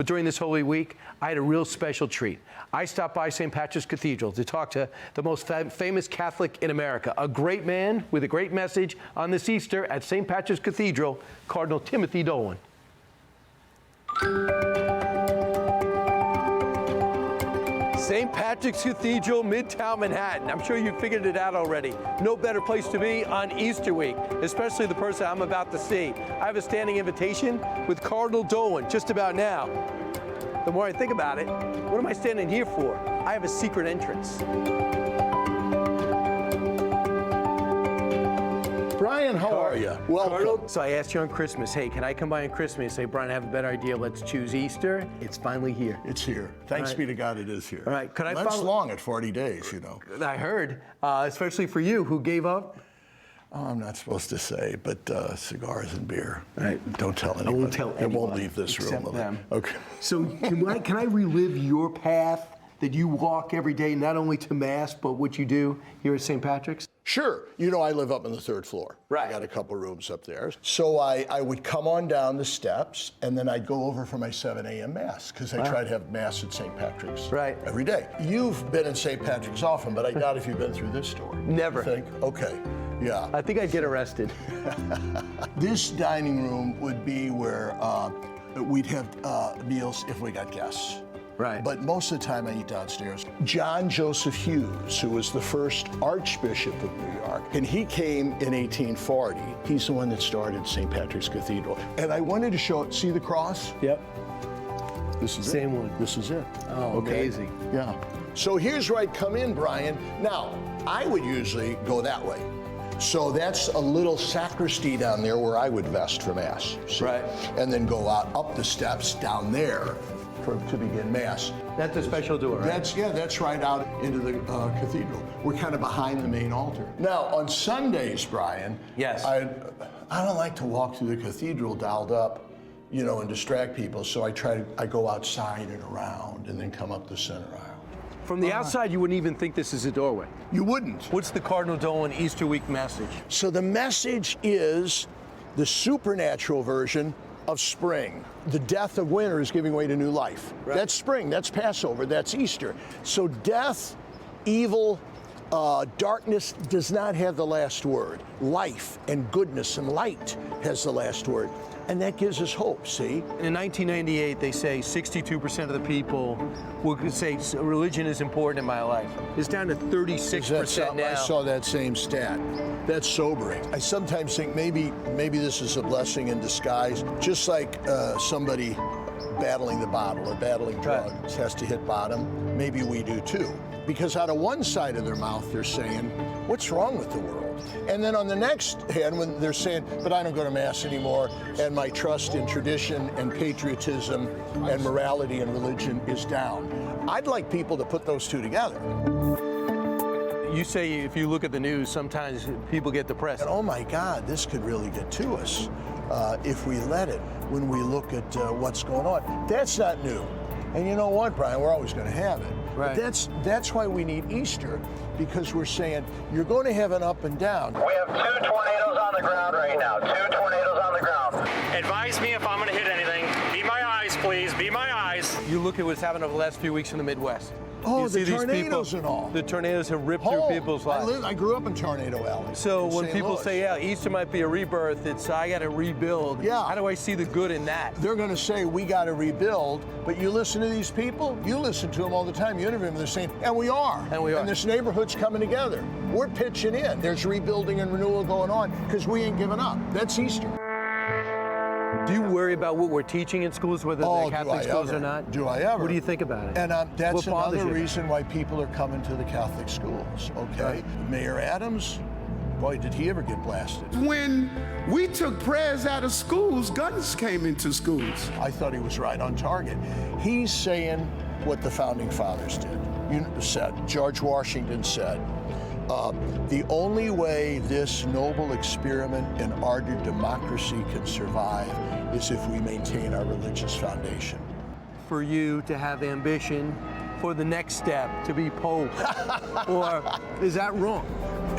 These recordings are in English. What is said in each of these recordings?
During this Holy Week, I had a real special treat. I stopped by St. Patrick's Cathedral to talk to the most famous Catholic in America, a great man with a great message on this Easter at St. Patrick's Cathedral, Cardinal Timothy Dolan. St. Patrick's Cathedral, Midtown Manhattan. I'm sure you figured it out already. No better place to be on Easter week, especially the person I'm about to see. I have a standing invitation with Cardinal Dolan just about now. The more I think about it, what am I standing here for? I have a secret entrance. Brian, how are you? Welcome. Cardinal, so I asked you on Christmas, hey, can I come by on Christmas? Say, Brian, I have a better idea. Let's choose Easter. It's finally here. It's here. Thanks be to God it is here. All right. Could I That's long at 40 days, you know. I heard, especially for you, who gave up. Oh, I'm not supposed to say, but cigars and beer. Right. Don't tell anyone. I won't tell anyone. It won't leave this room. Except them. Okay. So can I relive your path that you walk every day, not only to Mass, but what you do here at St. Patrick's? Sure. You know, I live up on the 3rd floor. Right. I got a couple rooms up there. So I would come on down the steps, and then I'd go over for my 7 a.m. Mass, because I try to have Mass at St. Patrick's every day. You've been in St. Patrick's often, but I doubt if you've been through this store. Never. You think? Okay. Yeah. I think I'd get arrested. This dining room would be where we'd have meals if we got guests. Right. But most of the time I eat downstairs. John Joseph Hughes, who was the first Archbishop of New York, and he came in 1840. He's the one that started St. Patrick's Cathedral. And I wanted to show it. See the cross? Yep. This is Same it. one. This is it. Oh, okay. Amazing. Yeah. So here's where I'd come in, Brian. Now, I would usually go that way. So that's a little sacristy down there where I would vest for Mass. See? Right. And then go out up the steps down there to begin Mass. That's a special door, right? That's right out into the cathedral. We're kind of behind the main altar. Now, on Sundays, Brian, yes, I don't like to walk through the cathedral dialed up, you know, and distract people. So I go outside and around and then come up the center aisle. From the outside, you wouldn't even think this is a doorway. You wouldn't. What's the Cardinal Dolan Easter week message? So the message is the supernatural version of spring. The death of winter is giving way to new life. Right. That's spring, that's Passover, that's Easter. So death, evil, darkness does not have the last word. Life and goodness and light has the last word. And that gives us hope, see? In 1998, they say 62% of the people would say religion is important in my life. It's down to 36% now. I saw that same stat. That's sobering. I sometimes think maybe this is a blessing in disguise, just like somebody battling the bottle or battling drugs has to hit bottom. Maybe we do too. Because out of one side of their mouth, they're saying, what's wrong with the world? And then on the next hand, when they're saying, but I don't go to Mass anymore, and my trust in tradition and patriotism and morality and religion is down. I'd like people to put those two together. You say if you look at the news, sometimes people get depressed. And, oh my God, this could really get to us if we let it, when we look at what's going on. That's not new. And you know what, Brian, we're always going to have it. Right. But that's why we need Easter, because we're saying you're going to have an up and down. We have 2 tornadoes on the ground right now. 2 tornadoes on the ground. Advise me if I'm going to hit anything. Be my eyes, please. Be my eyes. You look at what's happened over the last few weeks in the Midwest. Oh, you the see tornadoes these people, and all. The tornadoes have ripped through people's lives. I grew up in Tornado Alley. So when St. people Louis. say, yeah, Easter might be a rebirth, it's I got to rebuild. Yeah. How do I see the good in that? They're going to say, we got to rebuild, but you listen to these people, you listen to them all the time, you interview them, they're saying, and we are. And we are. And this neighborhood's coming together. We're pitching in. There's rebuilding and renewal going on, because we ain't giving up. That's Easter. Do you worry about what we're teaching in schools, whether they're Catholic schools or not? Do I ever? What do you think about it? And that's another you? reason why people are coming to the Catholic schools, okay? Right. Mayor Adams, boy, did he ever get blasted. When we took prayers out of schools, guns came into schools. I thought he was right on target. He's saying what the Founding Fathers said. George Washington said, the only way this noble experiment in ardent democracy can survive is if we maintain our religious foundation. For you to have ambition for the next step, to be Pope, or is that wrong?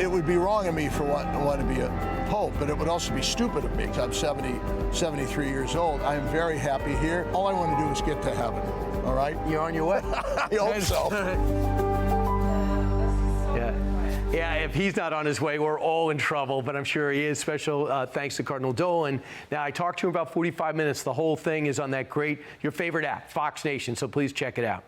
it would be wrong of me for wanting to be a pope, but it would also be stupid of me because I'm 73 years old. I am very happy here. All I want to do is get to heaven. All right? You're on your way. I hope so. Yeah, if he's not on his way, we're all in trouble, but I'm sure he is. Special thanks to Cardinal Dolan. Now, I talked to him about 45 minutes. The whole thing is on that great, your favorite app, Fox Nation, so please check it out.